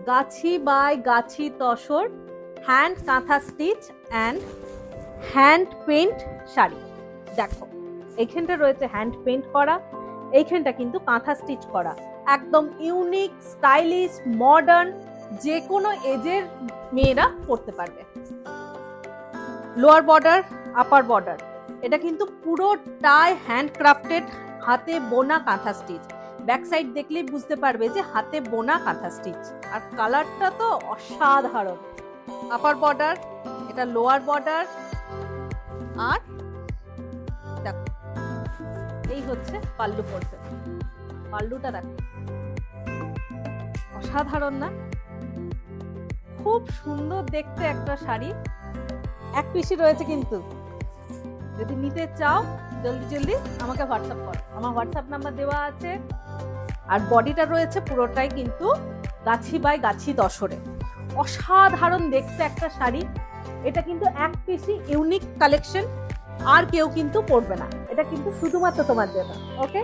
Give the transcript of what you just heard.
Gachhi by Gachhi tussar hand কাঁথা stitch and hand paint sari. দেখো এইখানটা রয়েছে হ্যান্ড পেইন্ট করা, এইখানটা কিন্তু কাঁথা স্টিচ করা, একদম ইউনিক স্টাইলিশ মডার্ন, যে কোনো এজের মেয়েরা পরতে পারবে। লোয়ার বর্ডার, আপার বর্ডার, এটা কিন্তু পুরোটাই হ্যান্ডক্রাফটেড, হাতে বোনা কাঁথা স্টিচ। ব্যাক সাইড দেখলেই বুঝতে পারবে যে হাতে বোনা কাঁথা স্টিচ, আর কালারটা তো অসাধারণ। আপার বর্ডার, এটা লোয়ার বর্ডার, আর দেখো এই হচ্ছে পাল্লু পোর্শন। পাল্লুটা দেখো অসাধারণ না? খুব সুন্দর দেখতে একটা শাড়ি। এক পিসই রয়েছে কিন্তু, যদি নিতে চাও জলদি জলদি আমাকে হোয়াটসঅ্যাপ করো, আমার হোয়াটসঅ্যাপ নাম্বার দেওয়া আছে। আর বডিটা রয়েছে পুরোটাই কিন্তু গাছি বাই গাছি তসরে। অসাধারণ দেখতে একটা শাড়ি। এটা কিন্তু এক পিসই ইউনিক কালেকশন, আর কেউ কিন্তু পরবে না, এটা কিন্তু শুধুমাত্র তোমার জন্য। ওকে।